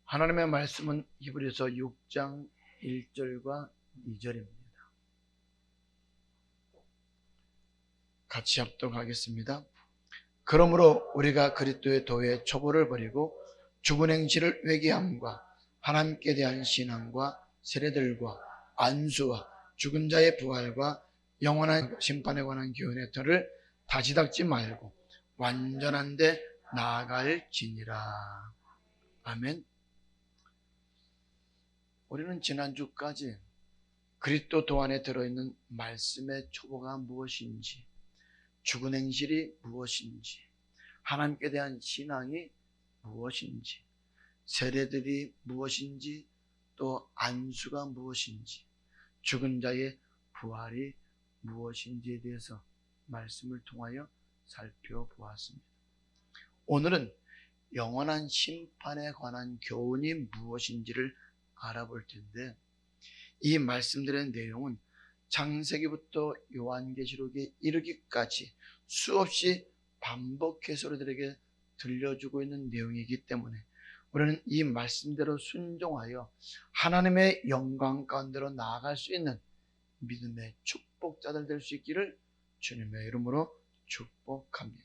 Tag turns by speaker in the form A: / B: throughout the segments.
A: 하나님의 말씀은 히브리서 6장 1절과 2절입니다. 같이 합독하겠습니다. 그러므로 우리가 그리스도의 도의 초보를 버리고 죽은 행실을 회개함과 하나님께 대한 신앙과 세례들과 안수와 죽은 자의 부활과 영원한 심판에 관한 교훈의 터를 다시 닦지 말고 완전한 데 나아갈지니라. 아멘. 우리는 지난주까지 그리스도 도 안에 들어있는 말씀의 초보가 무엇인지, 죽은 행실이 무엇인지, 하나님께 대한 신앙이 무엇인지, 세례들이 무엇인지, 또 안수가 무엇인지, 죽은 자의 부활이 무엇인지에 대해서 말씀을 통하여 살펴보았습니다. 오늘은 영원한 심판에 관한 교훈이 무엇인지를 알아볼 텐데, 이 말씀들의 내용은 창세기부터 요한계시록에 이르기까지 수없이 반복해서 우리들에게 들려주고 있는 내용이기 때문에 우리는 이 말씀대로 순종하여 하나님의 영광 가운데로 나아갈 수 있는 믿음의 축복자들 될 수 있기를 주님의 이름으로 축복합니다.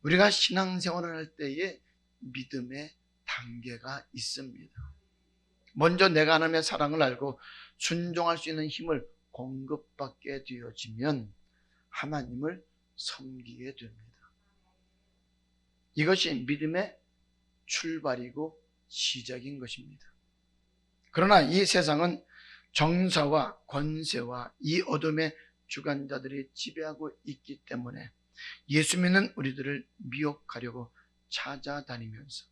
A: 우리가 신앙생활을 할 때에 믿음의 단계가 있습니다. 먼저 내가 하나님의 사랑을 알고 순종할 수 있는 힘을 공급받게 되어지면 하나님을 섬기게 됩니다. 이것이 믿음의 출발이고 시작인 것입니다. 그러나 이 세상은 정사와 권세와 이 어둠의 주관자들이 지배하고 있기 때문에 예수 믿는 우리들을 미혹하려고 찾아다니면서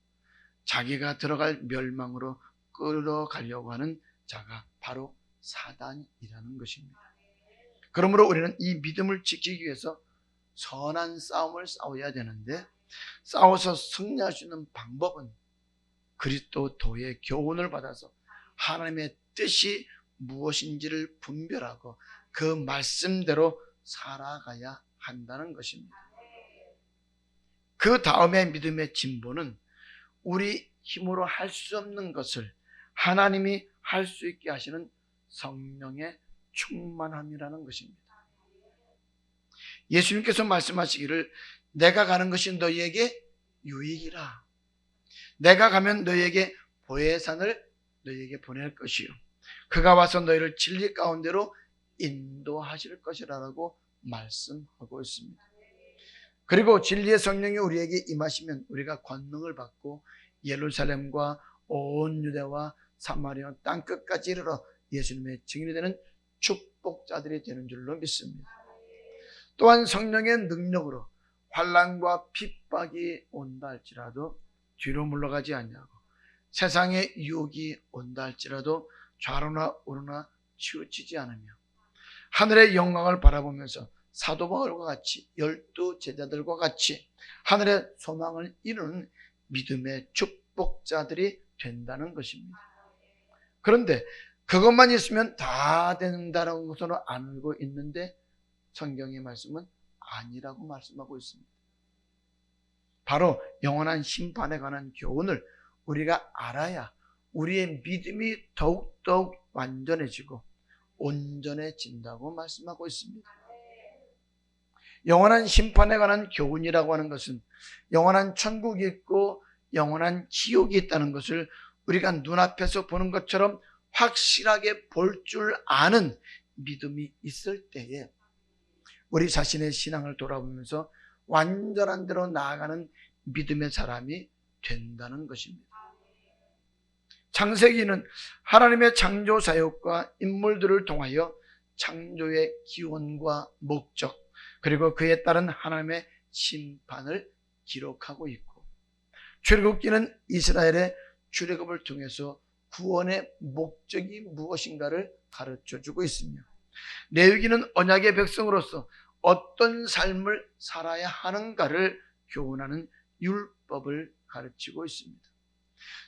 A: 자기가 들어갈 멸망으로 끌어가려고 하는 자가 바로 사단이라는 것입니다. 그러므로 우리는 이 믿음을 지키기 위해서 선한 싸움을 싸워야 되는데, 싸워서 승리할 수 있는 방법은 그리스도 도의 교훈을 받아서 하나님의 뜻이 무엇인지를 분별하고 그 말씀대로 살아가야 한다는 것입니다. 그 다음에 믿음의 진보는 우리 힘으로 할 수 없는 것을 하나님이 할 수 있게 하시는 성령의 충만함이라는 것입니다. 예수님께서 말씀하시기를 내가 가는 것이 너희에게 유익이라. 내가 가면 너희에게 보혜산을 너희에게 보낼 것이요 그가 와서 너희를 진리 가운데로 인도하실 것이라고 말씀하고 있습니다. 그리고 진리의 성령이 우리에게 임하시면 우리가 권능을 받고 예루살렘과 온 유대와 사마리아 땅끝까지 이르러 예수님의 증인이 되는 축복자들이 되는 줄로 믿습니다. 또한 성령의 능력으로 환난과 핍박이 온다 할지라도 뒤로 물러가지 아니하고 세상의 유혹이 온다 할지라도 좌로나 우로나 치우치지 않으며 하늘의 영광을 바라보면서 사도 바울과 같이 12 제자들과 같이 하늘의 소망을 이루는 믿음의 축복자들이 된다는 것입니다. 그런데 그것만 있으면 다 된다는 것으로 알고 있는데 성경의 말씀은 아니라고 말씀하고 있습니다. 바로 영원한 심판에 관한 교훈을 우리가 알아야 우리의 믿음이 더욱더욱 완전해지고 온전해진다고 말씀하고 있습니다. 영원한 심판에 관한 교훈이라고 하는 것은 영원한 천국이 있고 영원한 지옥이 있다는 것을 우리가 눈앞에서 보는 것처럼 확실하게 볼 줄 아는 믿음이 있을 때에 우리 자신의 신앙을 돌아보면서 완전한 대로 나아가는 믿음의 사람이 된다는 것입니다. 창세기는 하나님의 창조 사역과 인물들을 통하여 창조의 기원과 목적 그리고 그에 따른 하나님의 심판을 기록하고 있고, 출애굽기는 이스라엘의 출애굽을 통해서 구원의 목적이 무엇인가를 가르쳐주고 있으며, 레위기는 언약의 백성으로서 어떤 삶을 살아야 하는가를 교훈하는 율법을 가르치고 있습니다.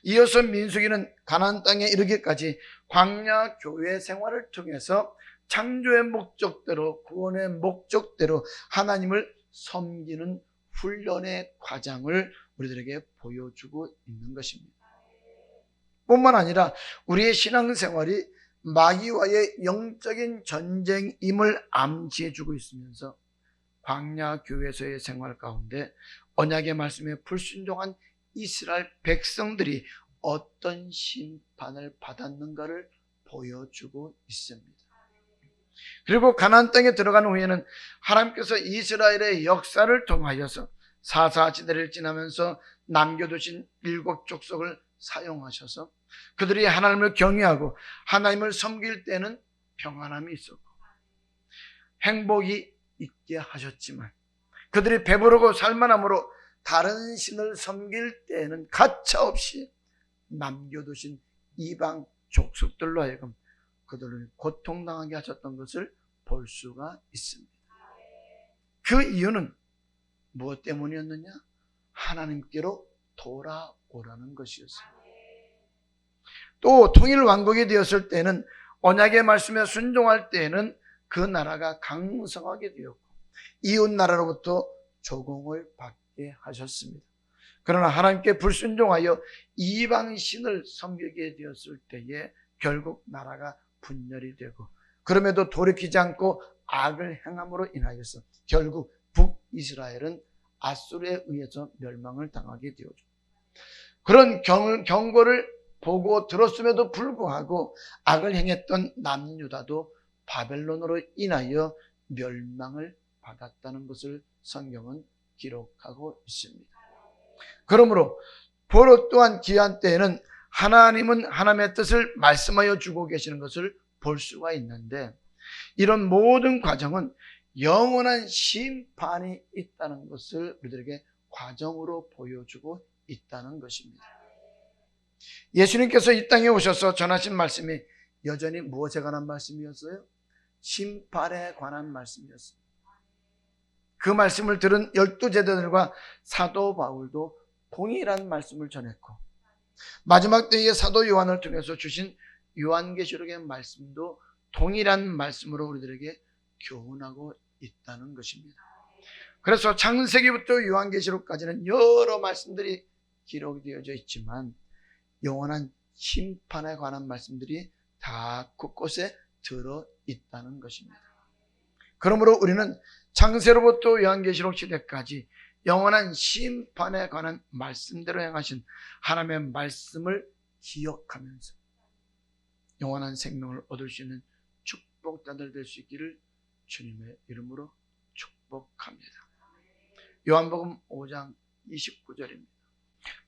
A: 이어서 민수기는 가나안 땅에 이르기까지 광야 교회 생활을 통해서 창조의 목적대로 구원의 목적대로 하나님을 섬기는 훈련의 과정을 우리들에게 보여주고 있는 것입니다. 뿐만 아니라 우리의 신앙생활이 마귀와의 영적인 전쟁임을 암시해주고 있으면서 광야 교회에서의 생활 가운데 언약의 말씀에 불순종한 이스라엘 백성들이 어떤 심판을 받았는가를 보여주고 있습니다. 그리고 가나안 땅에 들어간 후에는 하나님께서 이스라엘의 역사를 통하여서 사사지대를 지나면서 남겨두신 7족속을 사용하셔서 그들이 하나님을 경외하고 하나님을 섬길 때는 평안함이 있었고 행복이 있게 하셨지만 그들이 배부르고 살만함으로 다른 신을 섬길 때에는 가차없이 남겨두신 이방 족속들로 하여금 그들을 고통당하게 하셨던 것을 볼 수가 있습니다. 그 이유는 무엇 때문이었느냐? 하나님께로 돌아오라는 것이었어요. 또 통일왕국이 되었을 때는 언약의 말씀에 순종할 때에는 그 나라가 강성하게 되었고 이웃 나라로부터 조공을 받게 하셨습니다. 그러나 하나님께 불순종하여 이방신을 섬기게 되었을 때에 결국 나라가 분열이 되고 그럼에도 돌이키지 않고 악을 행함으로 인하여서 결국 북이스라엘은 아수르에 의해서 멸망을 당하게 되었죠. 그런 경고를 보고 들었음에도 불구하고 악을 행했던 남유다도 바벨론으로 인하여 멸망을 받았다는 것을 성경은 기록하고 있습니다. 그러므로 포로 또한 귀한 때에는 하나님은 하나님의 뜻을 말씀하여 주고 계시는 것을 볼 수가 있는데 이런 모든 과정은 영원한 심판이 있다는 것을 우리들에게 과정으로 보여주고 있다는 것입니다. 예수님께서 이 땅에 오셔서 전하신 말씀이 여전히 무엇에 관한 말씀이었어요? 심판에 관한 말씀이었습니다. 그 말씀을 들은 12제자들과 사도 바울도 동일한 말씀을 전했고 마지막 때의 사도 요한을 통해서 주신 요한계시록의 말씀도 동일한 말씀으로 우리들에게 교훈하고 있다는 것입니다. 그래서 창세기부터 요한계시록까지는 여러 말씀들이 기록되어져 있지만 영원한 심판에 관한 말씀들이 다 곳곳에 들어있다는 것입니다. 그러므로 우리는 창세로부터 요한계시록 시대까지 영원한 심판에 관한 말씀대로 행하신 하나님의 말씀을 기억하면서 영원한 생명을 얻을 수 있는 축복자들 될 수 있기를 주님의 이름으로 축복합니다. 요한복음 5장 29절입니다.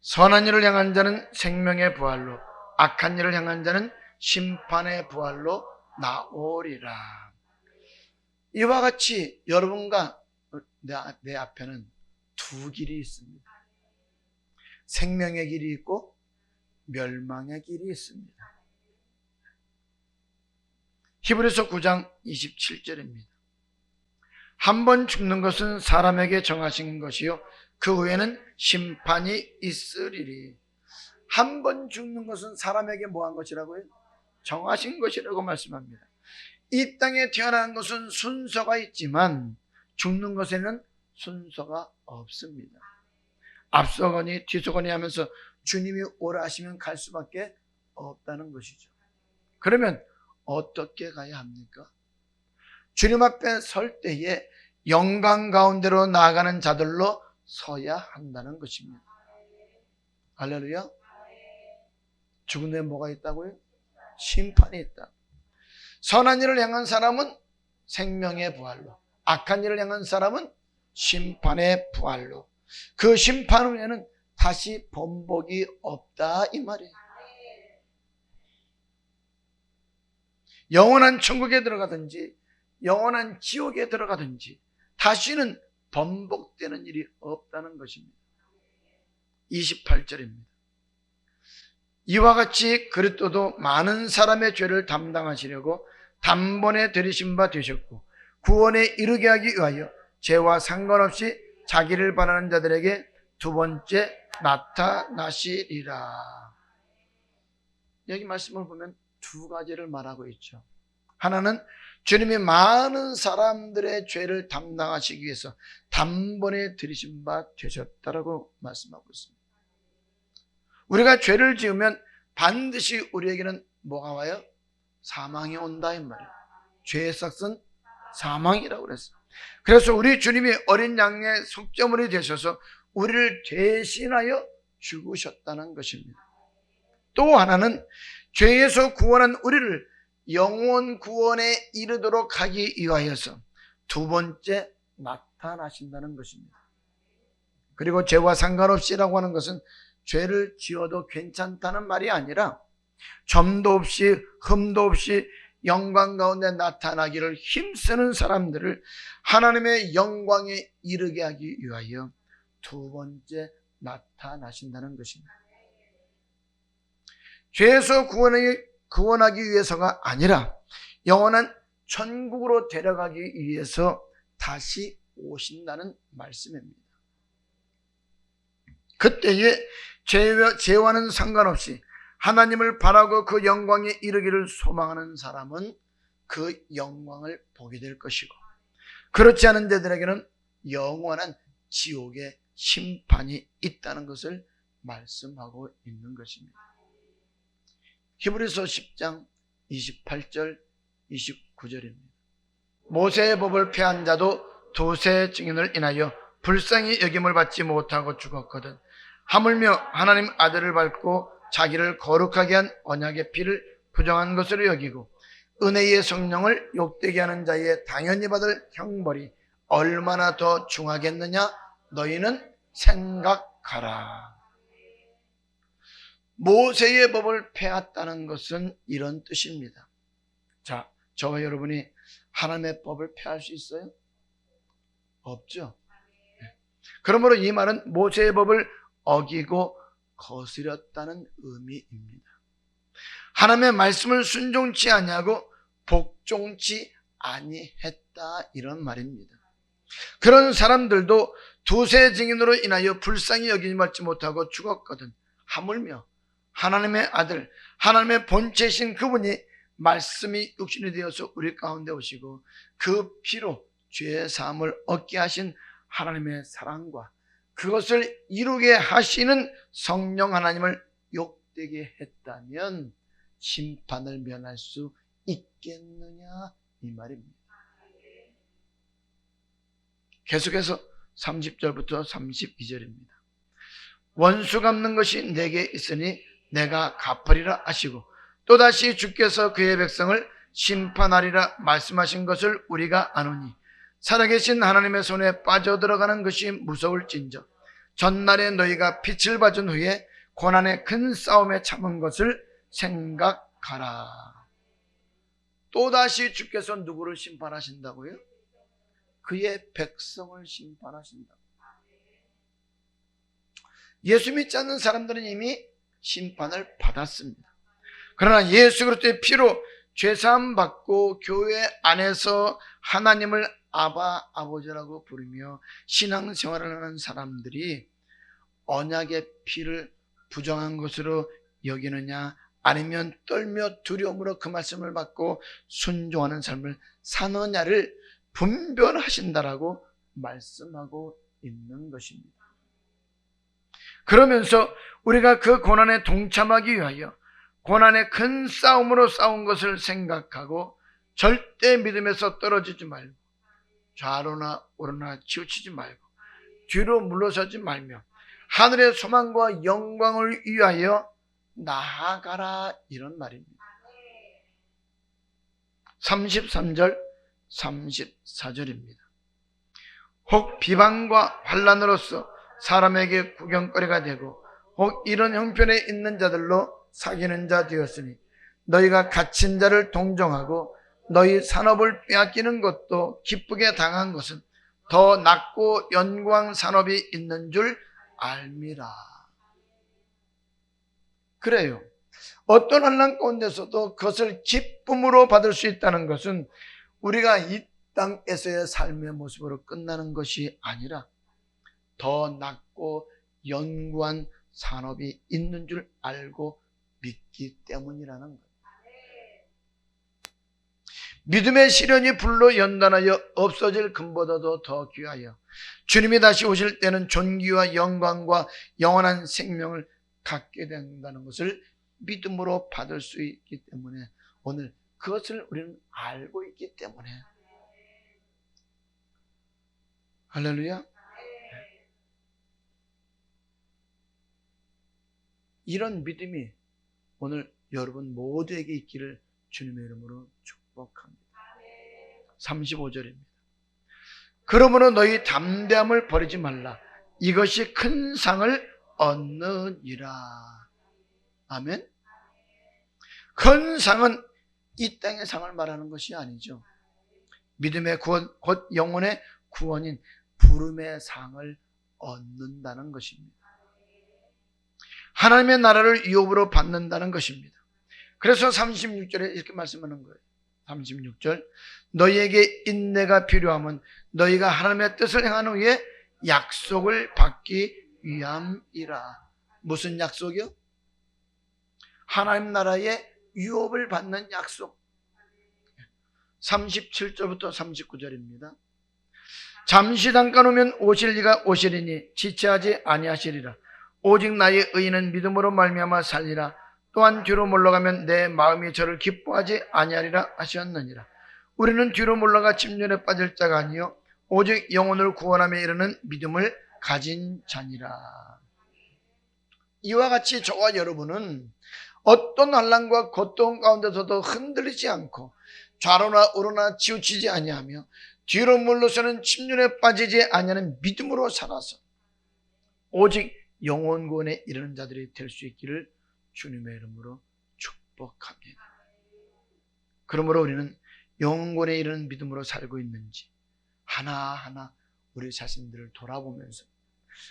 A: 선한 일을 향한 자는 생명의 부활로 악한 일을 향한 자는 심판의 부활로 나오리라. 이와 같이 여러분과 내 앞에는 두 길이 있습니다. 생명의 길이 있고 멸망의 길이 있습니다. 히브리서 9장 27절입니다. 한 번 죽는 것은 사람에게 정하신 것이요 그 후에는 심판이 있으리리. 한 번 죽는 것은 사람에게 뭐한 것이라고요? 정하신 것이라고 말씀합니다. 이 땅에 태어나는 것은 순서가 있지만 죽는 것에는 순서가 없습니다. 앞서거니 뒤서거니 하면서 주님이 오라 하시면 갈 수밖에 없다는 것이죠. 그러면 어떻게 가야 합니까? 주님 앞에 설 때에 영광 가운데로 나아가는 자들로 서야 한다는 것입니다. 할렐루야. 죽은 후에 뭐가 있다고요? 심판이 있다. 선한 일을 향한 사람은 생명의 부활로, 악한 일을 향한 사람은 심판의 부활로. 그 심판 후에는 다시 번복이 없다 이 말이에요. 영원한 천국에 들어가든지 영원한 지옥에 들어가든지 다시는 번복되는 일이 없다는 것입니다. 28절입니다. 이와 같이 그리스도도 많은 사람의 죄를 담당하시려고 단번에 들이신 바 되셨고 구원에 이르게 하기 위하여 죄와 상관없이 자기를 바라는 자들에게 두 번째 나타나시리라. 여기 말씀을 보면 두 가지를 말하고 있죠. 하나는 주님이 많은 사람들의 죄를 담당하시기 위해서 단번에 들이신 바 되셨다라고 말씀하고 있습니다. 우리가 죄를 지으면 반드시 우리에게는 뭐가 와요? 사망이 온다 이 말이에요. 죄의 삭은 사망이라고 그랬어요. 그래서 우리 주님이 어린 양의 속죄물이 되셔서 우리를 대신하여 죽으셨다는 것입니다. 또 하나는 죄에서 구원한 우리를 영원 구원에 이르도록 하기 위하여서 두 번째 나타나신다는 것입니다. 그리고 죄와 상관없이라고 하는 것은 죄를 지어도 괜찮다는 말이 아니라 점도 없이 흠도 없이 영광 가운데 나타나기를 힘쓰는 사람들을 하나님의 영광에 이르게 하기 위하여 두 번째 나타나신다는 것입니다. 죄에서 구원하기 위해서가 아니라 영원한 천국으로 데려가기 위해서 다시 오신다는 말씀입니다. 그때에 죄와는 상관없이 하나님을 바라고 그 영광에 이르기를 소망하는 사람은 그 영광을 보게 될 것이고, 그렇지 않은 자들에게는 영원한 지옥의 심판이 있다는 것을 말씀하고 있는 것입니다. 히브리서 10장 28절 29절입니다. 모세의 법을 폐한 자도 두세 증인을 인하여 불쌍히 여김을 받지 못하고 죽었거든 하물며 하나님 아들을 밟고 자기를 거룩하게 한 언약의 피를 부정한 것으로 여기고 은혜의 성령을 욕되게 하는 자의 당연히 받을 형벌이 얼마나 더 중하겠느냐 너희는 생각하라. 모세의 법을 폐했다는 것은 이런 뜻입니다. 자, 저와 여러분이 하나님의 법을 폐할 수 있어요? 없죠. 그러므로 이 말은 모세의 법을 어기고 거스렸다는 의미입니다. 하나님의 말씀을 순종치 아니하고 복종치 아니했다 이런 말입니다. 그런 사람들도 두세 증인으로 인하여 불쌍히 여김을 받지 못하고 죽었거든 하물며 하나님의 아들, 하나님의 본체신 그분이 말씀이 육신이 되어서 우리 가운데 오시고 그 피로 죄의 사함을 얻게 하신 하나님의 사랑과 그것을 이루게 하시는 성령 하나님을 욕되게 했다면 심판을 면할 수 있겠느냐 이 말입니다. 계속해서 30절부터 32절입니다. 원수 갚는 것이 내게 있으니 내가 갚으리라 하시고 또다시 주께서 그의 백성을 심판하리라 말씀하신 것을 우리가 아노니 살아계신 하나님의 손에 빠져들어가는 것이 무서울진저 전날에 너희가 빛을 봐준 후에 고난의 큰 싸움에 참은 것을 생각하라. 또다시 주께서 누구를 심판하신다고요? 그의 백성을 심판하신다고. 예수 믿지 않는 사람들은 이미 심판을 받았습니다. 그러나 예수 그리스도의 피로 죄사함 받고 교회 안에서 하나님을 아바 아버지라고 부르며 신앙생활을 하는 사람들이 언약의 피를 부정한 것으로 여기느냐 아니면 떨며 두려움으로 그 말씀을 받고 순종하는 삶을 사느냐를 분별하신다라고 말씀하고 있는 것입니다. 그러면서 우리가 그 고난에 동참하기 위하여 고난의 큰 싸움으로 싸운 것을 생각하고 절대 믿음에서 떨어지지 말고 좌로나 우로나 치우치지 말고 뒤로 물러서지 말며 하늘의 소망과 영광을 위하여 나아가라 이런 말입니다. 33절 34절입니다. 혹 비방과 환난으로서 사람에게 구경거리가 되고 혹 이런 형편에 있는 자들로 사귀는 자 되었으니 너희가 갇힌 자를 동정하고 너희 산업을 빼앗기는 것도 기쁘게 당한 것은 더 낮고 영광 산업이 있는 줄 알미라. 그래요. 어떤 환난 가운데서도 그것을 기쁨으로 받을 수 있다는 것은 우리가 이 땅에서의 삶의 모습으로 끝나는 것이 아니라 더 낮고 영구한 산업이 있는 줄 알고 믿기 때문이라는 거예요. 믿음의 시련이 불로 연단하여 없어질 금보다도 더 귀하여 주님이 다시 오실 때는 존귀와 영광과 영원한 생명을 갖게 된다는 것을 믿음으로 받을 수 있기 때문에 오늘 그것을 우리는 알고 있기 때문에 할렐루야. 이런 믿음이 오늘 여러분 모두에게 있기를 주님의 이름으로 축복합니다. 35절입니다. 그러므로 너희 담대함을 버리지 말라. 이것이 큰 상을 얻느니라. 아멘. 큰 상은 이 땅의 상을 말하는 것이 아니죠. 믿음의 구원, 곧 영혼의 구원인 부름의 상을 얻는다는 것입니다. 하나님의 나라를 유업으로 받는다는 것입니다. 그래서 36절에 이렇게 말씀하는 거예요. 36절, 너희에게 인내가 필요하면 너희가 하나님의 뜻을 행한 후에 약속을 받기 위함이라. 무슨 약속이요? 하나님 나라의 유업을 받는 약속. 37절부터 39절입니다. 잠시 잠깐 오면 오실 이가 오시리니 지체하지 아니하시리라. 오직 나의 의인은 믿음으로 말미암아 살리라. 또한 뒤로 물러가면 내 마음이 저를 기뻐하지 아니하리라 하셨느니라. 우리는 뒤로 물러가 침륜에 빠질 자가 아니요 오직 영혼을 구원함에 이르는 믿음을 가진 자니라. 이와 같이 저와 여러분은 어떤 환난과 고통 가운데서도 흔들리지 않고 좌로나 우로나 치우치지 아니하며 뒤로 물러서는 침륜에 빠지지 아니하는 믿음으로 살아서 오직 영혼 구원에 이르는 자들이 될 수 있기를 주님의 이름으로 축복합니다. 그러므로 우리는 영혼 구원에 이르는 믿음으로 살고 있는지 하나하나 우리 자신들을 돌아보면서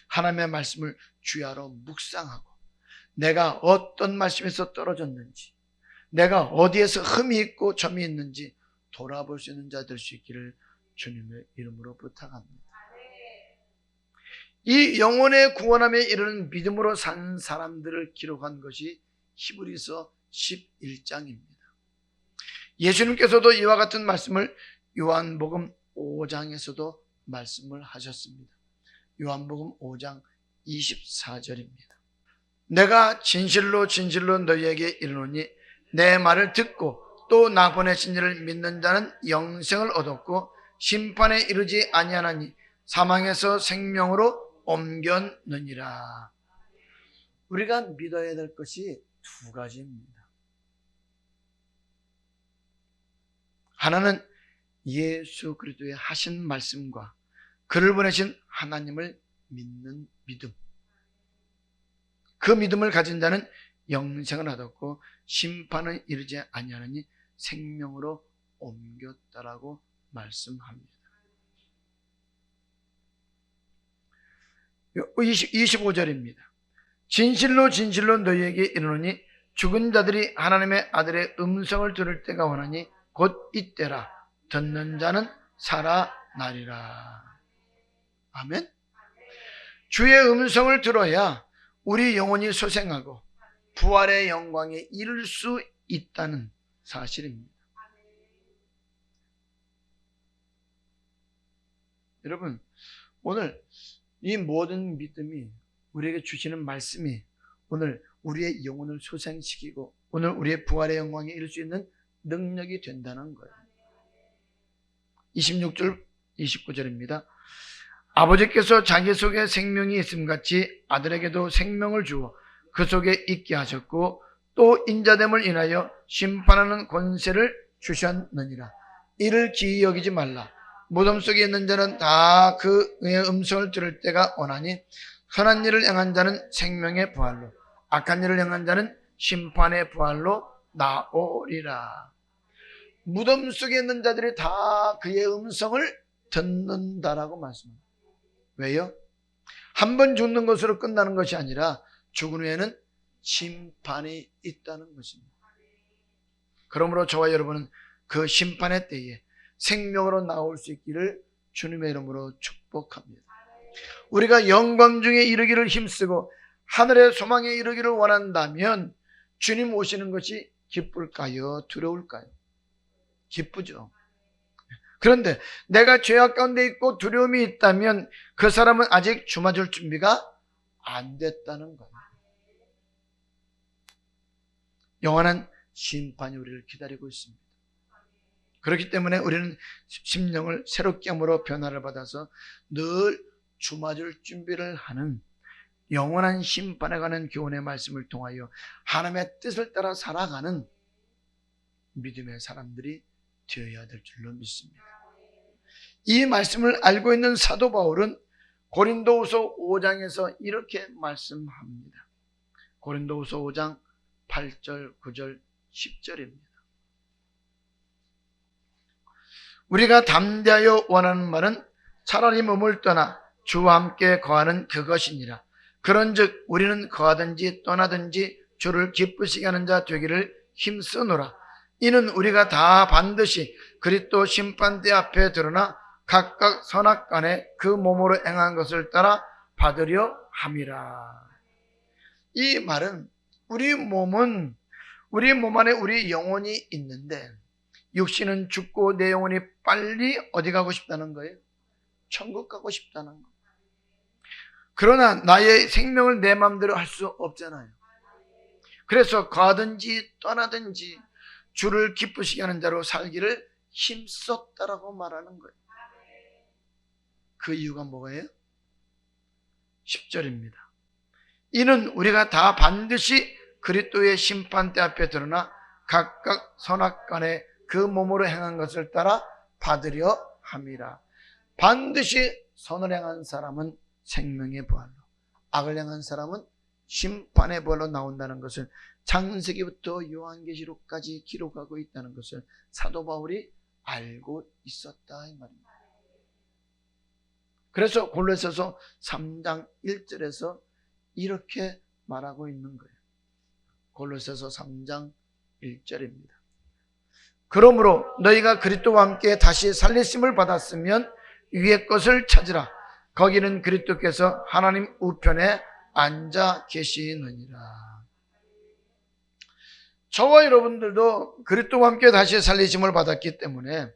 A: 하나님의 말씀을 주야로 묵상하고 내가 어떤 말씀에서 떨어졌는지 내가 어디에서 흠이 있고 점이 있는지 돌아볼 수 있는 자 될 수 있기를 주님의 이름으로 부탁합니다. 이 영혼의 구원함에 이르는 믿음으로 산 사람들을 기록한 것이 히브리서 11장입니다. 예수님께서도 이와 같은 말씀을 요한복음 5장에서도 말씀을 하셨습니다. 요한복음 5장 24절입니다. 내가 진실로 진실로 너희에게 이르노니 내 말을 듣고 또 나 보내신 이를 믿는 자는 영생을 얻었고 심판에 이르지 아니하나니 사망에서 생명으로 옮겼느니라. 우리가 믿어야 될 것이 두 가지입니다. 하나는 예수 그리스도의 하신 말씀과 그를 보내신 하나님을 믿는 믿음. 그 믿음을 가진 자는 영생을 얻었고 심판을 이르지 아니하느니 생명으로 옮겼다라고 말씀합니다. 25절입니다. 진실로 진실로 너희에게 이르노니 죽은 자들이 하나님의 아들의 음성을 들을 때가 오나니 곧 이때라. 듣는 자는 살아나리라. 아멘. 주의 음성을 들어야 우리 영혼이 소생하고 부활의 영광에 이를 수 있다는 사실입니다. 여러분, 오늘 이 모든 믿음이 우리에게 주시는 말씀이 오늘 우리의 영혼을 소생시키고 오늘 우리의 부활의 영광에 이를 수 있는 능력이 된다는 거예요. 26절 29절입니다. 아버지께서 자기 속에 생명이 있음같이 아들에게도 생명을 주어 그 속에 있게 하셨고 또 인자됨을 인하여 심판하는 권세를 주셨느니라. 이를 기이 여기지 말라. 무덤 속에 있는 자는 다 그의 음성을 들을 때가 오나니 선한 일을 행한 자는 생명의 부활로 악한 일을 행한 자는 심판의 부활로 나오리라. 무덤 속에 있는 자들이 다 그의 음성을 듣는다라고 말씀합니다. 왜요? 한 번 죽는 것으로 끝나는 것이 아니라 죽은 후에는 심판이 있다는 것입니다. 그러므로 저와 여러분은 그 심판의 때에 생명으로 나올 수 있기를 주님의 이름으로 축복합니다. 우리가 영광 중에 이르기를 힘쓰고 하늘의 소망에 이르기를 원한다면 주님 오시는 것이 기쁠까요? 두려울까요? 기쁘죠. 그런데 내가 죄악 가운데 있고 두려움이 있다면 그 사람은 아직 주 맞을 준비가 안 됐다는 거예요. 영원한 심판이 우리를 기다리고 있습니다. 그렇기 때문에 우리는 심령을 새롭게 함으로 변화를 받아서 늘 주맞을 준비를 하는 영원한 심판에 관한 교훈의 말씀을 통하여 하나님의 뜻을 따라 살아가는 믿음의 사람들이 되어야 될 줄로 믿습니다. 이 말씀을 알고 있는 사도 바울은 고린도후서 5장에서 이렇게 말씀합니다. 고린도후서 5장 8절, 9절, 10절입니다. 우리가 담대하여 원하는 말은 차라리 몸을 떠나 주와 함께 거하는 그것이니라. 그런즉 우리는 거하든지 떠나든지 주를 기쁘시게 하는 자 되기를 힘쓰노라. 이는 우리가 다 반드시 그리스도 심판대 앞에 드러나 각각 선악간에 그 몸으로 행한 것을 따라 받으려 함이라. 이 말은 우리 몸 안에 우리 영혼이 있는데 육신은 죽고 내 영혼이 빨리 어디 가고 싶다는 거예요? 천국 가고 싶다는 거예요. 그러나 나의 생명을 내 마음대로 할 수 없잖아요. 그래서 가든지 떠나든지 주를 기쁘시게 하는 자로 살기를 힘썼다라고 말하는 거예요. 그 이유가 뭐예요? 10절입니다. 이는 우리가 다 반드시 그리스도의 심판대 앞에 드러나 각각 선악간에 그 몸으로 행한 것을 따라 받으려 함이라. 반드시 선을 행한 사람은 생명의 부활로, 악을 행한 사람은 심판의 부활로 나온다는 것을 창세기부터 요한계시록까지 기록하고 있다는 것을 사도 바울이 알고 있었다 이 말입니다. 그래서 골로새서 3장 1절에서 이렇게 말하고 있는 거예요. 골로새서 3장 1절입니다. 그러므로 너희가 그리스도와 함께 다시 살리심을 받았으면 위의 것을 찾으라. 거기는 그리스도께서 하나님 우편에 앉아 계시느니라. 저와 여러분들도 그리스도와 함께 다시 살리심을 받았기 때문에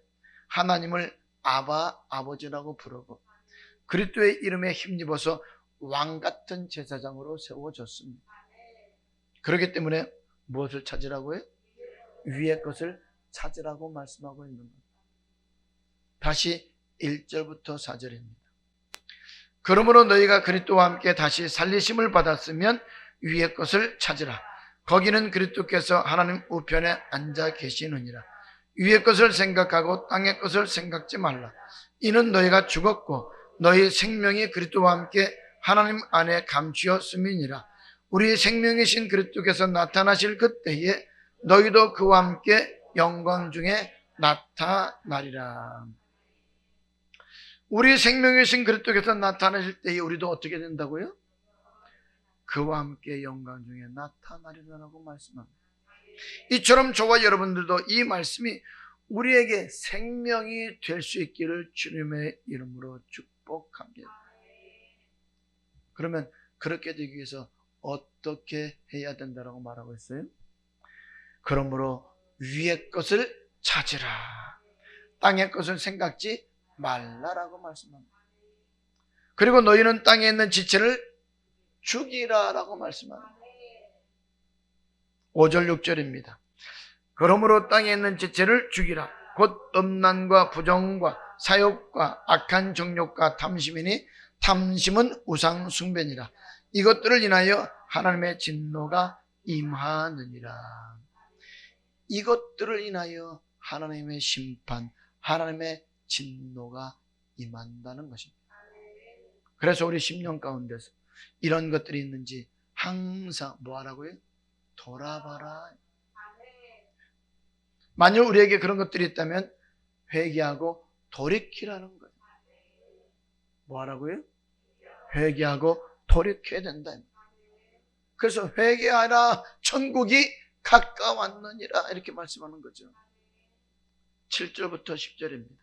A: 하나님을 아버지라고 부르고 그리스도의 이름에 힘입어서 왕같은 제사장으로 세워졌습니다. 그렇기 때문에 무엇을 찾으라고요? 위의 것을 찾으라고 말씀하고 있는 겁니다. 다시 1절부터 4절입니다. 그러므로 너희가 그리스도와 함께 다시 살리심을 받았으면 위의 것을 찾으라. 거기는 그리스도께서 하나님 우편에 앉아 계시느니라. 위의 것을 생각하고 땅의 것을 생각지 말라. 이는 너희가 죽었고 너희 생명이 그리스도와 함께 하나님 안에 감추었음이니라. 우리 생명이신 그리스도께서 나타나실 그때에 너희도 그와 함께 영광 중에 나타나리라. 우리 생명이신 그리스도께서 나타나실 때에 우리도 어떻게 된다고요? 그와 함께 영광 중에 나타나리라고 말씀합니다. 이처럼 저와 여러분들도 이 말씀이 우리에게 생명이 될 수 있기를 주님의 이름으로 축복합니다. 그러면 그렇게 되기 위해서 어떻게 해야 된다고 말하고 있어요? 그러므로 위의 것을 찾으라. 땅의 것을 생각지 말라라고 말씀합니다. 그리고 너희는 땅에 있는 지체를 죽이라라고 말씀합니다. 5절 6절입니다. 그러므로 땅에 있는 지체를 죽이라. 곧 음란과 부정과 사욕과 악한 정욕과 탐심이니 탐심은 우상 숭배니라. 이것들을 인하여 하나님의 진노가 임하느니라. 이것들을 인하여 하나님의 심판, 하나님의 진노가 임한다는 것입니다. 그래서 우리 심령 가운데서 이런 것들이 있는지 항상 뭐 하라고요? 돌아봐라. 만약 우리에게 그런 것들이 있다면 회개하고 돌이키라는 거예요. 뭐 하라고요? 회개하고 돌이켜야 된다. 그래서 회개하라, 천국이 가까웠느니라 이렇게 말씀하는 거죠. 7절부터 10절입니다.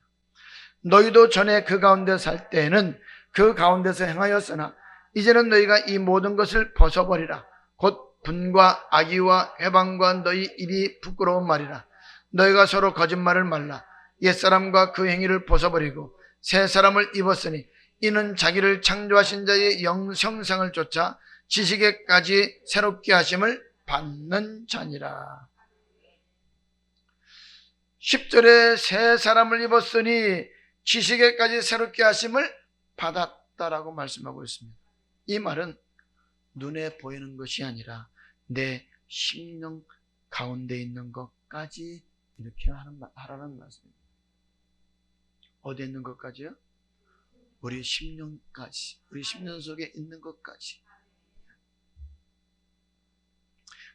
A: 너희도 전에 그 가운데 살 때에는 그 가운데서 행하였으나 이제는 너희가 이 모든 것을 벗어버리라. 곧 분과 악의와 회방과 너희 입이 부끄러운 말이라. 너희가 서로 거짓말을 말라. 옛사람과 그 행위를 벗어버리고 새 사람을 입었으니 이는 자기를 창조하신 자의 형상을 쫓아 지식에까지 새롭게 하심을 받는 자니라. 10절에 새 사람을 입었으니 지식에까지 새롭게 하심을 받았다라고 말씀하고 있습니다. 이 말은 눈에 보이는 것이 아니라 내 심령 가운데 있는 것까지 이렇게 하라는 말씀입니다. 어디에 있는 것까지요? 우리 심령까지, 우리 심령 속에 있는 것까지.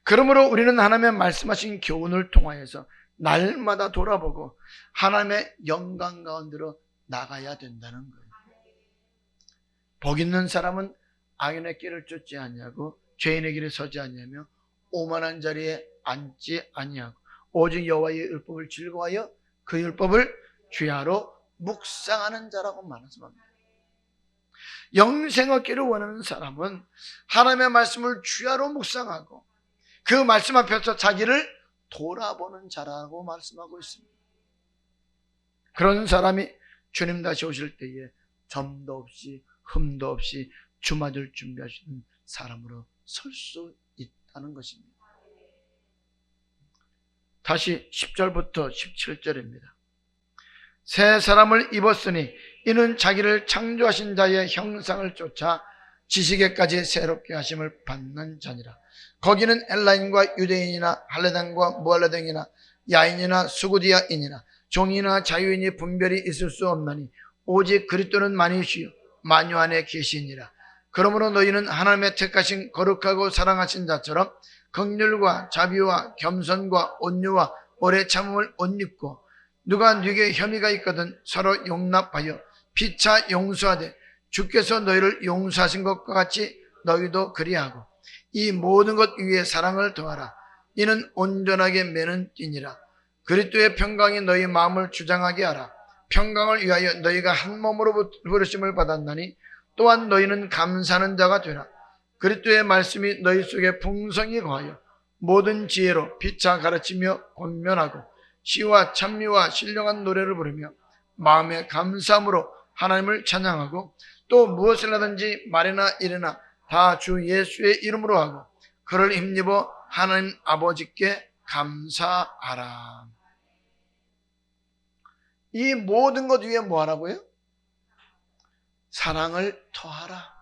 A: 그러므로 우리는 하나님의 말씀하신 교훈을 통하여서 날마다 돌아보고 하나님의 영광 가운데로 나가야 된다는 거예요. 복 있는 사람은 악인의 길을 쫓지 아니하고 죄인의 길에 서지 아니하며 오만한 자리에 앉지 아니하고 오직 여호와의 율법을 즐거워하여 그 율법을 주야로 묵상하는 자라고 말씀합니다. 영생 얻기를 원하는 사람은 하나님의 말씀을 주야로 묵상하고 그 말씀 앞에서 자기를 돌아보는 자라고 말씀하고 있습니다. 그런 사람이 주님 다시 오실 때에 점도 없이 흠도 없이 주맞을 준비하시는 사람으로 설 수 있다는 것입니다. 다시 10절부터 17절입니다. 새 사람을 입었으니 이는 자기를 창조하신 자의 형상을 쫓아 지식에까지 새롭게 하심을 받는 자니라. 거기는 엘라인과 유대인이나 할레당과 무할레당이나 야인이나 수구디아인이나 종이나 자유인이 분별이 있을 수 없나니 오직 그리스도는 만이시요 만유 안에 계시니라. 그러므로 너희는 하나님의 택하신 거룩하고 사랑하신 자처럼 긍휼과 자비와 겸손과 온유와 오래 참음을 옷 입고 누가 네게 혐의가 있거든 서로 용납하여 피차 용서하되 주께서 너희를 용서하신 것과 같이 너희도 그리하고 이 모든 것 위에 사랑을 더하라. 이는 온전하게 매는 띠니라. 그리스도의 평강이 너희 마음을 주장하게 하라. 평강을 위하여 너희가 한 몸으로 부르심을 받았나니 또한 너희는 감사하는 자가 되라. 그리스도의 말씀이 너희 속에 풍성히 거하여 모든 지혜로 피차 가르치며 권면하고 시와 찬미와 신령한 노래를 부르며 마음의 감사함으로 하나님을 찬양하고 또 무엇을 하든지 말이나 일이나 다 주 예수의 이름으로 하고 그를 힘입어 하나님 아버지께 감사하라. 이 모든 것 위에 뭐 하라고요? 사랑을 더하라.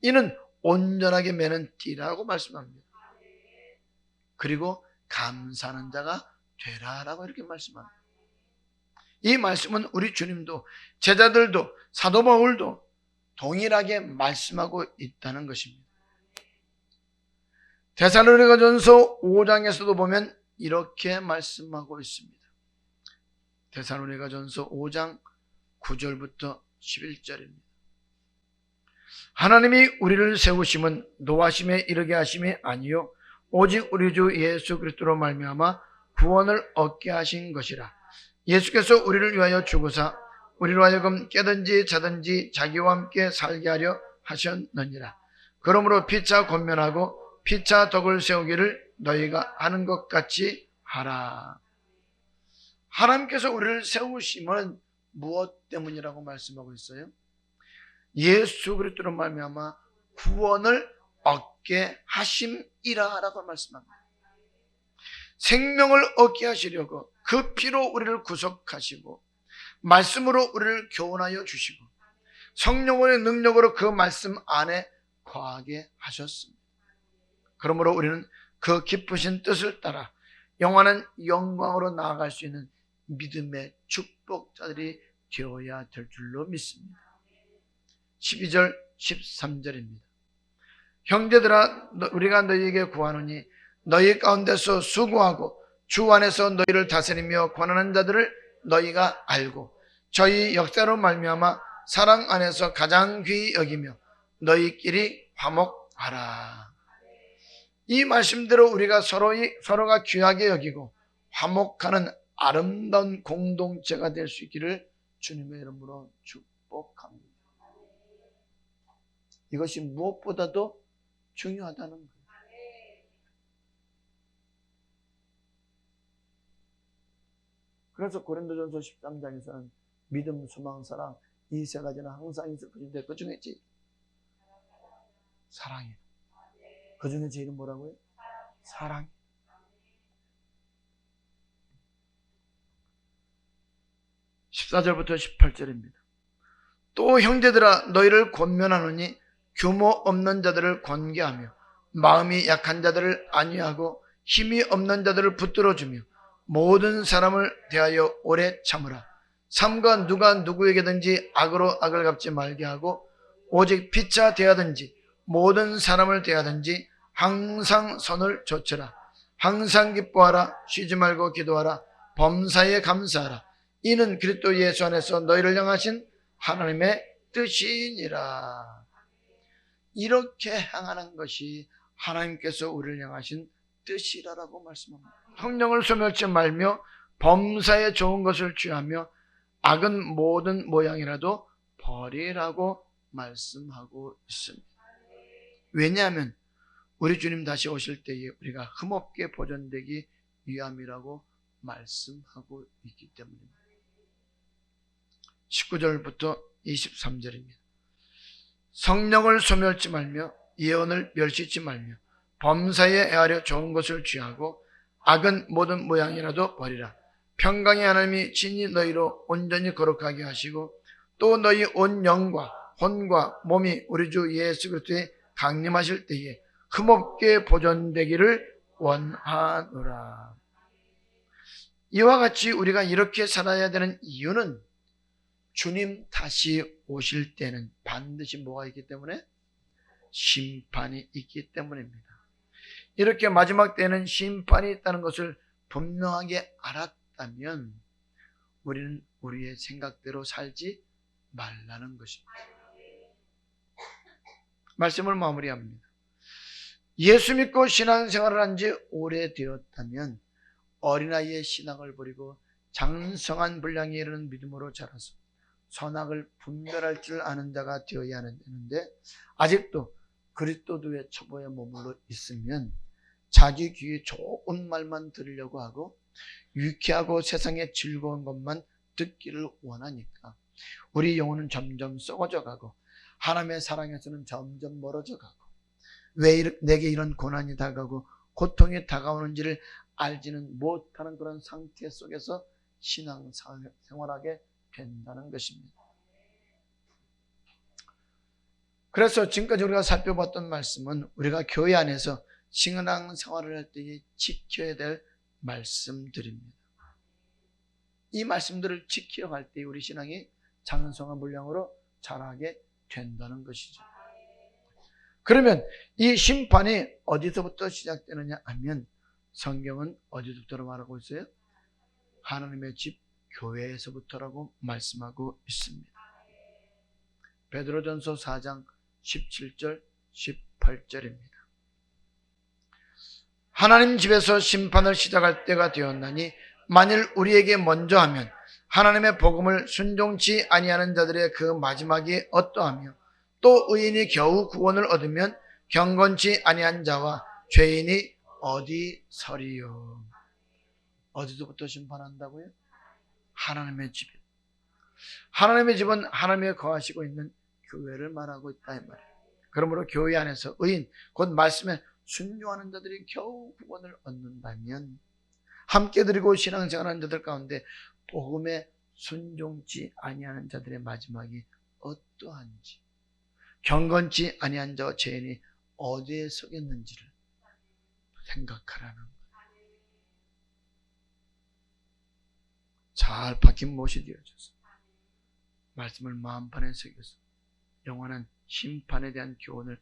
A: 이는 온전하게 매는 띠라고 말씀합니다. 그리고 감사하는 자가 되라라고 이렇게 말씀합니다. 이 말씀은 우리 주님도 제자들도 사도 바울도 동일하게 말씀하고 있다는 것입니다. 데살로니가전서 5장에서도 보면 이렇게 말씀하고 있습니다. 데살로니가전서 5장 9절부터 11절입니다. 하나님이 우리를 세우심은 노하심에 이르게 하심이 아니요 오직 우리 주 예수 그리스도로 말미암아 구원을 얻게 하신 것이라. 예수께서 우리를 위하여 죽으사 우리로 하여금 깨든지 자든지 자기와 함께 살게 하려 하셨느니라. 그러므로 피차 권면하고 피차 덕을 세우기를 너희가 하는 것 같이 하라. 하나님께서 우리를 세우심은 무엇 때문이라고 말씀하고 있어요? 예수 그리스도로 말미암아 구원을 얻게 하심이라라고 말씀합니다. 생명을 얻게 하시려고 그 피로 우리를 구속하시고 말씀으로 우리를 교훈하여 주시고 성령의 능력으로 그 말씀 안에 거하게 하셨습니다. 그러므로 우리는 그 기쁘신 뜻을 따라 영원한 영광으로 나아갈 수 있는 믿음의 축복자들이 되어야 될 줄로 믿습니다. 12절 13절입니다. 형제들아 우리가 너희에게 구하노니 너희 가운데서 수고하고 주 안에서 너희를 다스리며 권하는 자들을 너희가 알고 저희 역사로 말미암아 사랑 안에서 가장 귀히 여기며 너희끼리 화목하라. 이 말씀대로 우리가 서로가 귀하게 여기고 화목하는 아름다운 공동체가 될 수 있기를 주님의 이름으로 축복합니다. 이것이 무엇보다도 중요하다는 거예요. 그래서 고린도전서 13장에서는 믿음, 소망, 사랑 이 세 가지는 항상 있을 것인데 그 중에 사랑이에요. 그 중에 제일은 뭐라고요? 사랑. 14절부터 18절입니다. 또 형제들아 너희를 권면하노니 규모 없는 자들을 권계하며 마음이 약한 자들을 안위하고 힘이 없는 자들을 붙들어주며 모든 사람을 대하여 오래 참으라. 삼가 누가 누구에게든지 악으로 악을 갚지 말게 하고 오직 피차 대하든지 모든 사람을 대하든지 항상 선을 조처라. 항상 기뻐하라. 쉬지 말고 기도하라. 범사에 감사하라. 이는 그리스도 예수 안에서 너희를 향하신 하나님의 뜻이니라. 이렇게 행하는 것이 하나님께서 우리를 향하신 뜻이라고 말씀합니다. 성령을 소멸치 말며 범사에 좋은 것을 취하며 악은 모든 모양이라도 버리라고 말씀하고 있습니다. 왜냐하면 우리 주님 다시 오실 때에 우리가 흠없게 보존되기 위함이라고 말씀하고 있기 때문입니다. 19절부터 23절입니다. 성령을 소멸치 말며 예언을 멸시치 말며 범사에 헤아려 좋은 것을 취하고 악은 모든 모양이라도 버리라. 평강의 하나님이 친히 너희로 온전히 거룩하게 하시고 또 너희 온 영과 혼과 몸이 우리 주 예수 그리스도에 강림하실 때에 흠없게 보존되기를 원하노라. 이와 같이 우리가 이렇게 살아야 되는 이유는 주님 다시 오실 때는 반드시 뭐가 있기 때문에? 심판이 있기 때문입니다. 이렇게 마지막 때는 심판이 있다는 것을 분명하게 알았다면 우리는 우리의 생각대로 살지 말라는 것입니다. 말씀을 마무리합니다. 예수 믿고 신앙생활을 한 지 오래되었다면 어린아이의 신앙을 버리고 장성한 분량에 이르는 믿음으로 자라서 선악을 분별할 줄 아는 자가 되어야 하는데 아직도 그리스도의 초보에 머물러 있으면 자기 귀에 좋은 말만 들으려고 하고 유쾌하고 세상의 즐거운 것만 듣기를 원하니까 우리 영혼은 점점 썩어져 가고 하나님의 사랑에서는 점점 멀어져 가고 왜 내게 이런 고난이 다가오고 고통이 다가오는지를 알지는 못하는 그런 상태 속에서 신앙생활하게 된다는 것입니다. 그래서 지금까지 우리가 살펴봤던 말씀은 우리가 교회 안에서 신앙생활을 할 때에 지켜야 될 말씀들입니다. 이 말씀들을 지키러 갈 때 우리 신앙이 장성한 분량으로 자라게 된다는 것이죠. 그러면 이 심판이 어디서부터 시작되느냐 하면 성경은 어디서부터 말하고 있어요? 하나님의 집 교회에서부터라고 말씀하고 있습니다. 베드로전서 4장 17절 18절입니다. 하나님 집에서 심판을 시작할 때가 되었나니 만일 우리에게 먼저 하면 하나님의 복음을 순종치 아니하는 자들의 그 마지막이 어떠하며 또 의인이 겨우 구원을 얻으면 경건치 아니한 자와 죄인이 어디 서리요. 어디서부터 심판한다고요? 하나님의 집에. 하나님의 집은 하나님이 거하시고 있는 교회를 말하고 있다 이 말이에요. 그러므로 교회 안에서 의인 곧 말씀에 순종하는 자들이 겨우 구원을 얻는다면 함께 드리고 신앙생활하는 자들 가운데 복음에 순종치 아니하는 자들의 마지막이 어떠한지 경건치 아니한 자 죄인이 어디에 서겠는지를 생각하라는 거예요. 잘 박힌 못이 되어져서 말씀을 마음판에 새겨서 영원한 심판에 대한 교훈을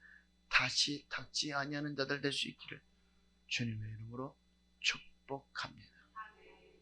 A: 다시 닥지 아니하는 자들 될 수 있기를 주님의 이름으로 축복합니다.